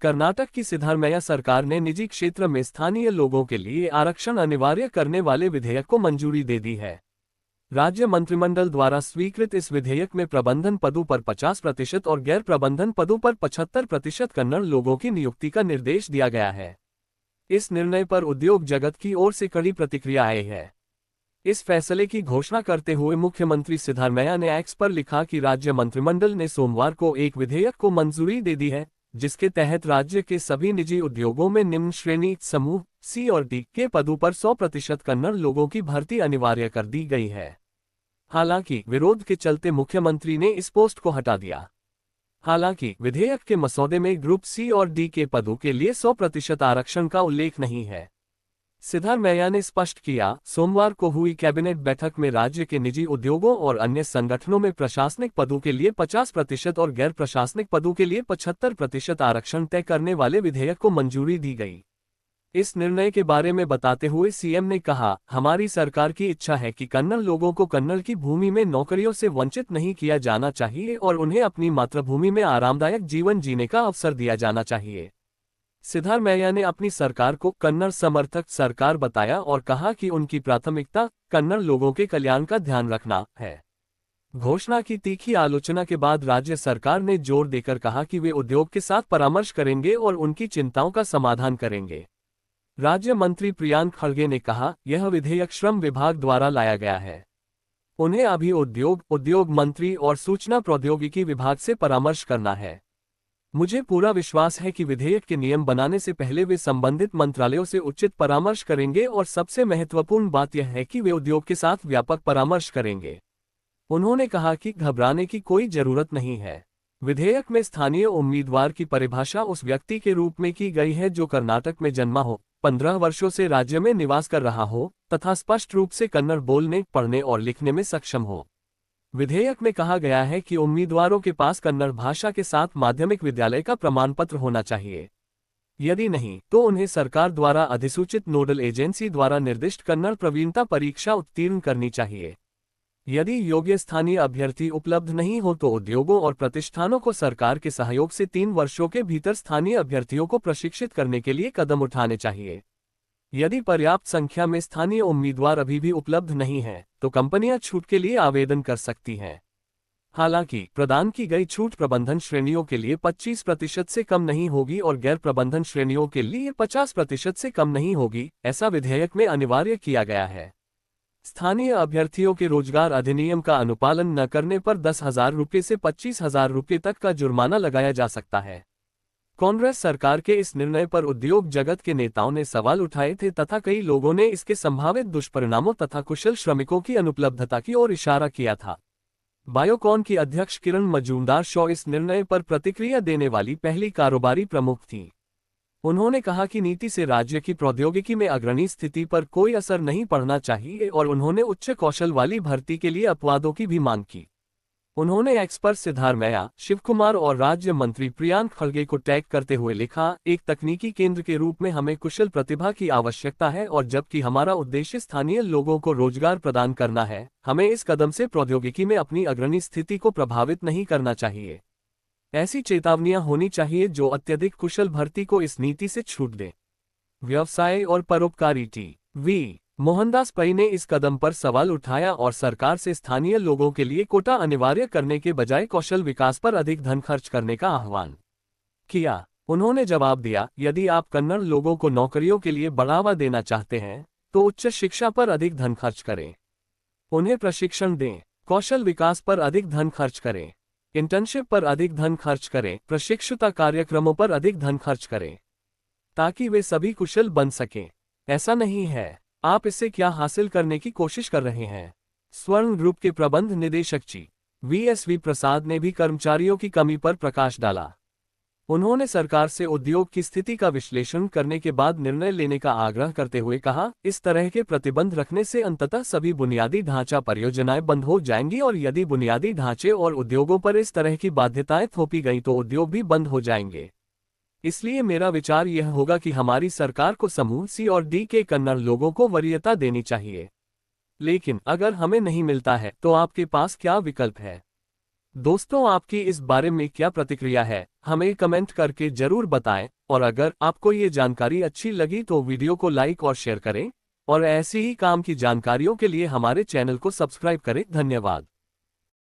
कर्नाटक की सिद्धारमैया सरकार ने निजी क्षेत्र में स्थानीय लोगों के लिए आरक्षण अनिवार्य करने वाले विधेयक को मंजूरी दे दी है। राज्य मंत्रिमंडल द्वारा स्वीकृत इस विधेयक में प्रबंधन पदों पर 50% और गैर प्रबंधन पदों पर 75% कन्नड़ लोगों की नियुक्ति का निर्देश दिया गया है। इस निर्णय पर उद्योग जगत की ओर से कड़ी प्रतिक्रिया आई है। इस फैसले की घोषणा करते हुए मुख्यमंत्री सिद्धारमैया ने एक्स पर लिखा कि राज्य मंत्रिमंडल ने सोमवार को एक विधेयक को मंजूरी दे दी है, जिसके तहत राज्य के सभी निजी उद्योगों में निम्न श्रेणी समूह सी और डी के पदों पर 100% कन्नड़ लोगों की भर्ती अनिवार्य कर दी गई है। हालांकि विरोध के चलते मुख्यमंत्री ने इस पोस्ट को हटा दिया। हालांकि विधेयक के मसौदे में ग्रुप सी और डी के पदों के लिए 100% आरक्षण का उल्लेख नहीं है। सिद्धारमैया ने स्पष्ट किया, सोमवार को हुई कैबिनेट बैठक में राज्य के निजी उद्योगों और अन्य संगठनों में प्रशासनिक पदों के लिए 50% और गैर प्रशासनिक पदों के लिए 75% आरक्षण तय करने वाले विधेयक को मंजूरी दी गई। इस निर्णय के बारे में बताते हुए सीएम ने कहा, हमारी सरकार की इच्छा है कि कन्नड़ लोगों को कन्नड़ की भूमि में नौकरियों से वंचित नहीं किया जाना चाहिए और उन्हें अपनी मातृभूमि में आरामदायक जीवन जीने का अवसर दिया जाना चाहिए। सिद्धारमैया ने अपनी सरकार को कन्नड़ समर्थक सरकार बताया और कहा कि उनकी प्राथमिकता कन्नड़ लोगों के कल्याण का ध्यान रखना है। घोषणा की तीखी आलोचना के बाद राज्य सरकार ने जोर देकर कहा कि वे उद्योग के साथ परामर्श करेंगे और उनकी चिंताओं का समाधान करेंगे। राज्य मंत्री प्रियांक खड़गे ने कहा, यह विधेयक श्रम विभाग द्वारा लाया गया है। उन्हें अभी उद्योग मंत्री और सूचना प्रौद्योगिकी विभाग से परामर्श करना है। मुझे पूरा विश्वास है कि विधेयक के नियम बनाने से पहले वे संबंधित मंत्रालयों से उचित परामर्श करेंगे और सबसे महत्वपूर्ण बात यह है कि वे उद्योग के साथ व्यापक परामर्श करेंगे। उन्होंने कहा कि घबराने की कोई जरूरत नहीं है। विधेयक में स्थानीय उम्मीदवार की परिभाषा उस व्यक्ति के रूप में की गई है जो कर्नाटक में जन्मा हो, 15 वर्षों से राज्य में निवास कर रहा हो तथा स्पष्ट रूप से कन्नड़ बोलने, पढ़ने और लिखने में सक्षम हो। विधेयक में कहा गया है कि उम्मीदवारों के पास कन्नड़ भाषा के साथ माध्यमिक विद्यालय का प्रमाण पत्र होना चाहिए। यदि नहीं, तो उन्हें सरकार द्वारा अधिसूचित नोडल एजेंसी द्वारा निर्दिष्ट कन्नड़ प्रवीणता परीक्षा उत्तीर्ण करनी चाहिए। यदि योग्य स्थानीय अभ्यर्थी उपलब्ध नहीं हो तो उद्योगों और प्रतिष्ठानों को सरकार के सहयोग से 3 वर्षों के भीतर स्थानीय अभ्यर्थियों को प्रशिक्षित करने के लिए कदम उठाने चाहिए। यदि पर्याप्त संख्या में स्थानीय उम्मीदवार अभी भी उपलब्ध नहीं हैं, तो कंपनियां छूट के लिए आवेदन कर सकती हैं। हालांकि प्रदान की गई छूट प्रबंधन श्रेणियों के लिए 25% से कम नहीं होगी और गैर प्रबंधन श्रेणियों के लिए 50% से कम नहीं होगी, ऐसा विधेयक में अनिवार्य किया गया है। स्थानीय अभ्यर्थियों के रोजगार अधिनियम का अनुपालन न करने पर 10,000 रुपये से 25,000 रुपये तक का जुर्माना लगाया जा सकता है। कांग्रेस सरकार के इस निर्णय पर उद्योग जगत के नेताओं ने सवाल उठाए थे तथा कई लोगों ने इसके संभावित दुष्परिणामों तथा कुशल श्रमिकों की अनुपलब्धता की ओर इशारा किया था। बायोकॉन की अध्यक्ष किरण मजूमदार शॉ इस निर्णय पर प्रतिक्रिया देने वाली पहली कारोबारी प्रमुख थीं। उन्होंने कहा कि नीति से राज्य की प्रौद्योगिकी में अग्रणी स्थिति पर कोई असर नहीं पड़ना चाहिए और उन्होंने उच्च कौशल वाली भर्ती के लिए अपवादों की भी मांग की। उन्होंने एक्स पर सिद्धारमैया, शिवकुमार और राज्य मंत्री प्रियांक खड़गे को टैग करते हुए लिखा, एक तकनीकी केंद्र के रूप में हमें कुशल प्रतिभा की आवश्यकता है और जबकि हमारा उद्देश्य स्थानीय लोगों को रोजगार प्रदान करना है, हमें इस कदम से प्रौद्योगिकी में अपनी अग्रणी स्थिति को प्रभावित नहीं करना चाहिए। ऐसी चेतावनियां होनी चाहिए जो अत्यधिक कुशल भर्ती को इस नीति से छूट दें। व्यवसाय और परोपकारी टी.वी. मोहनदास पै ने इस कदम पर सवाल उठाया और सरकार से स्थानीय लोगों के लिए कोटा अनिवार्य करने के बजाय कौशल विकास पर अधिक धन खर्च करने का आह्वान किया। उन्होंने जवाब दिया, यदि आप कन्नड़ लोगों को नौकरियों के लिए बढ़ावा देना चाहते हैं तो उच्च शिक्षा पर अधिक धन खर्च करें, उन्हें प्रशिक्षण दें, कौशल विकास पर अधिक धन खर्च करें, इंटर्नशिप पर अधिक धन खर्च करें, प्रशिक्षुता कार्यक्रमों पर अधिक धन खर्च करें ताकि वे सभी कुशल बन सकें। ऐसा नहीं है। आप इससे क्या हासिल करने की कोशिश कर रहे हैं? स्वर्ण ग्रुप के प्रबंध निदेशक वी प्रसाद ने भी कर्मचारियों की कमी पर प्रकाश डाला। उन्होंने सरकार से उद्योग की स्थिति का विश्लेषण करने के बाद निर्णय लेने का आग्रह करते हुए कहा, इस तरह के प्रतिबंध रखने से अंततः सभी बुनियादी ढांचा परियोजनाएं बंद हो जाएंगी और यदि बुनियादी ढांचे और उद्योगों पर इस तरह की बाध्यताएं थोपी गई तो उद्योग भी बंद हो जाएंगे। इसलिए मेरा विचार यह होगा कि हमारी सरकार को समूह सी और डी के कन्नड़ लोगों को वरीयता देनी चाहिए। लेकिन अगर हमें नहीं मिलता है तो आपके पास क्या विकल्प है? दोस्तों, आपकी इस बारे में क्या प्रतिक्रिया है, हमें कमेंट करके जरूर बताएं। और अगर आपको ये जानकारी अच्छी लगी तो वीडियो को लाइक और शेयर करें, और ऐसी ही काम की जानकारियों के लिए हमारे चैनल को सब्सक्राइब करें। धन्यवाद।